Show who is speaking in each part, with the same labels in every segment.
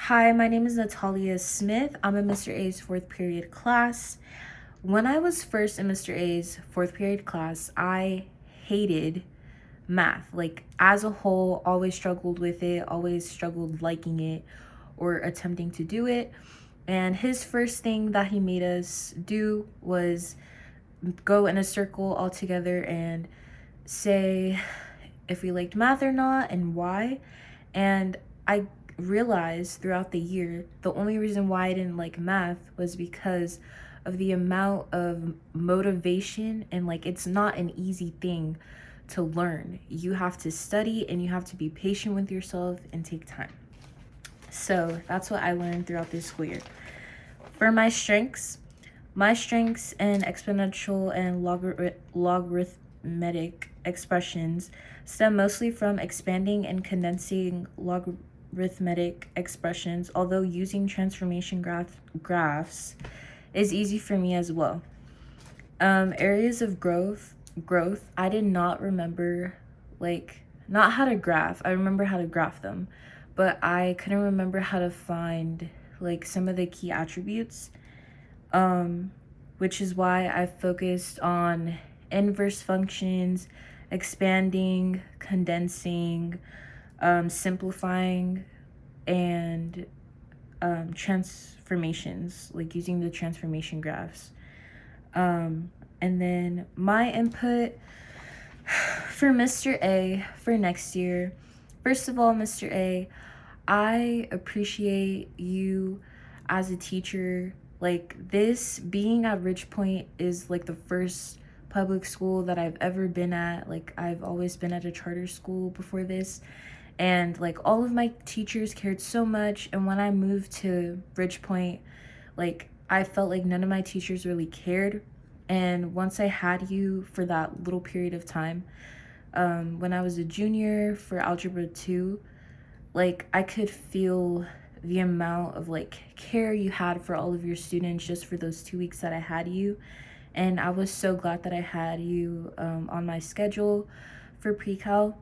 Speaker 1: Hi, my name is Natalia Smith. I'm in Mr. A's fourth period class. When I was first in Mr. A's fourth period class, I hated math. Like, as a whole, always struggled with it, always struggled liking it or attempting to do it. And his first thing that he made us do was go in a circle all together and say if we liked math or not and why. And I realized throughout the year the only reason why I didn't like math was because of the amount of motivation, and like it's not an easy thing to learn. You have to study and you have to be patient with yourself and take time. So that's what I learned throughout this school year. For my strengths in exponential and logarithmic expressions stem mostly from expanding and condensing logarithmic expressions, although using transformation graphs is easy for me as well. Areas of growth, I did not remember, like, not how to graph. I remember how to graph them, but I couldn't remember how to find, like, some of the key attributes, which is why I focused on inverse functions, expanding, condensing, simplifying, and transformations, like using the transformation graphs. And then my input for Mr. A for next year. First of all, Mr. A, I appreciate you as a teacher. Like, this being at Ridgepoint is like the first public school that I've ever been at. Like, I've always been at a charter school before this. And like all of my teachers cared so much. And when I moved to Ridgepoint, like I felt like none of my teachers really cared. And once I had you for that little period of time, when I was a junior for Algebra 2, like I could feel the amount of like care you had for all of your students just for those 2 weeks that I had you. And I was so glad that I had you on my schedule for pre-cal.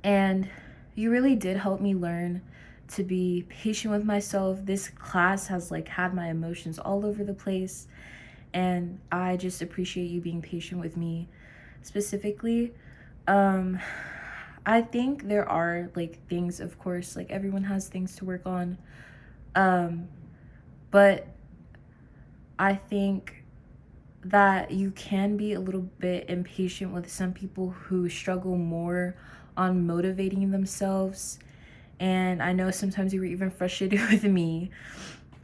Speaker 1: And you really did help me learn to be patient with myself. This class has like had my emotions all over the place, and I just appreciate you being patient with me specifically. I think there are like things, of course, like everyone has things to work on. But I think that you can be a little bit impatient with some people who struggle more on motivating themselves. And I know sometimes you were even frustrated with me.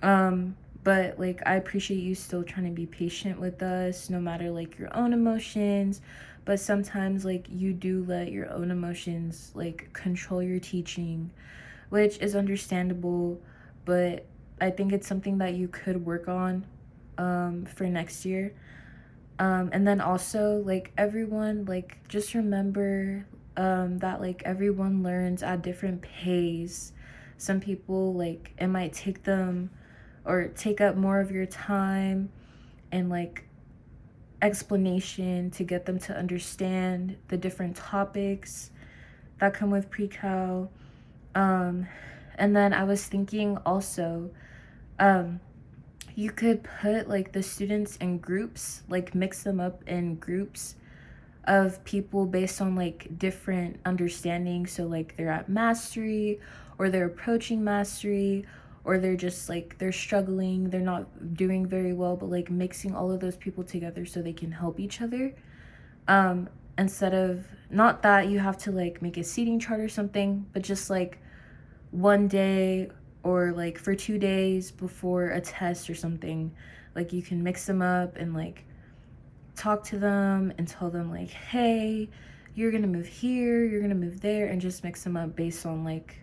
Speaker 1: But like I appreciate you still trying to be patient with us no matter like your own emotions. But sometimes like you do let your own emotions like control your teaching, which is understandable, but I think it's something that you could work on for next year. And then also like everyone, like just remember that like everyone learns at different pace. Some people like it might take them or take up more of your time and like explanation to get them to understand the different topics that come with pre-cal. And then I was thinking also, you could put like the students in groups, like mix them up in groups of people based on like different understanding. So like they're at mastery, or they're approaching mastery, or they're just like they're struggling, they're not doing very well, but like mixing all of those people together so they can help each other. Instead of, not that you have to like make a seating chart or something, but just like one day or like for 2 days before a test or something, like you can mix them up and like talk to them and tell them like, hey, you're gonna move here, you're gonna move there, and just mix them up based on like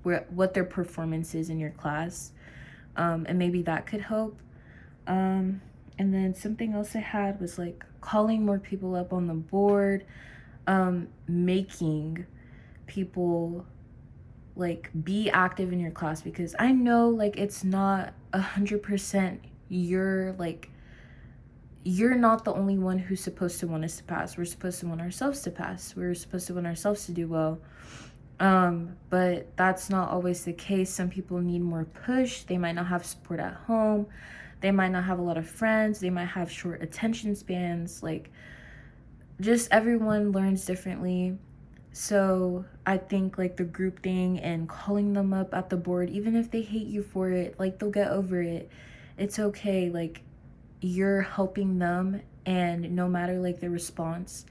Speaker 1: what their performance is in your class. And maybe that could help. And then something else I had was like calling more people up on the board, making people like be active in your class, because I know like it's not 100% you're not the only one who's supposed to want us to pass. We're supposed to want ourselves to pass. We're supposed to want ourselves to do well. But that's not always the case. Some people need more push. They might not have support at home. They might not have a lot of friends. They might have short attention spans. Like, just everyone learns differently. So I think like the group thing and calling them up at the board, even if they hate you for it, like they'll get over it. It's okay. Like, you're helping them, and no matter like the response,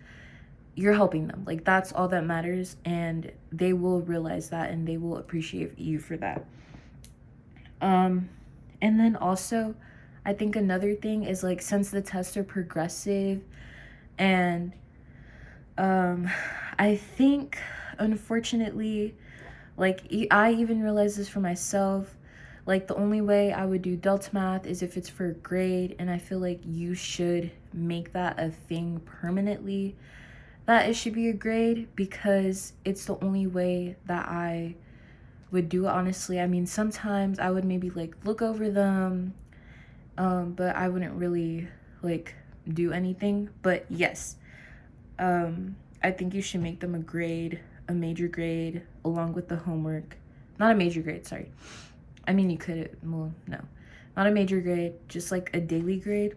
Speaker 1: you're helping them. Like, that's all that matters, and they will realize that, and they will appreciate you for that. And then also, I think another thing is like, since the tests are progressive, and I think, unfortunately, like, I even realized this for myself. Like, the only way I would do delta math is if it's for a grade, and I feel like you should make that a thing permanently, that it should be a grade, because it's the only way that I would do it, honestly. I mean, sometimes I would maybe like look over them, but I wouldn't really like do anything. But yes, I think you should make them a grade, a major grade, along with the homework. Not a major grade, sorry. I mean, you could, well, no. Not a major grade, just like a daily grade,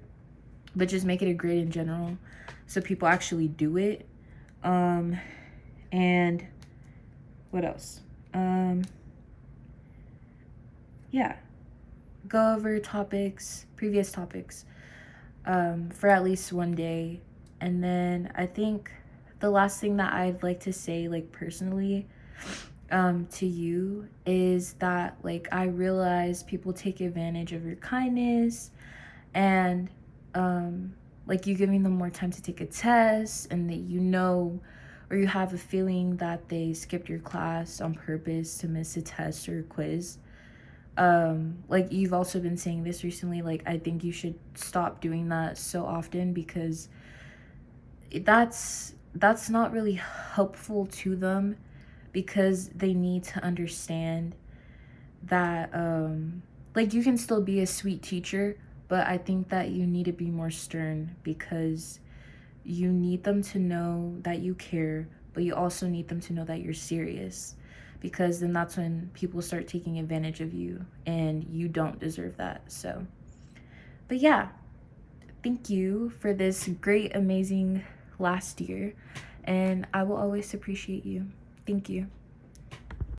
Speaker 1: but just make it a grade in general so people actually do it. And what else? Yeah. Go over topics, previous topics, for at least one day. And then I think the last thing that I'd like to say, like personally, to you, is that like, I realize people take advantage of your kindness, and like, you giving them more time to take a test, and that or you have a feeling that they skipped your class on purpose to miss a test or a quiz. Like, you've also been saying this recently, like, I think you should stop doing that so often, because that's not really helpful to them, because they need to understand that like, you can still be a sweet teacher, but I think that you need to be more stern, because you need them to know that you care, but you also need them to know that you're serious, because then that's when people start taking advantage of you, and you don't deserve that. So, but yeah, thank you for this great, amazing last year, and I will always appreciate you. Thank you.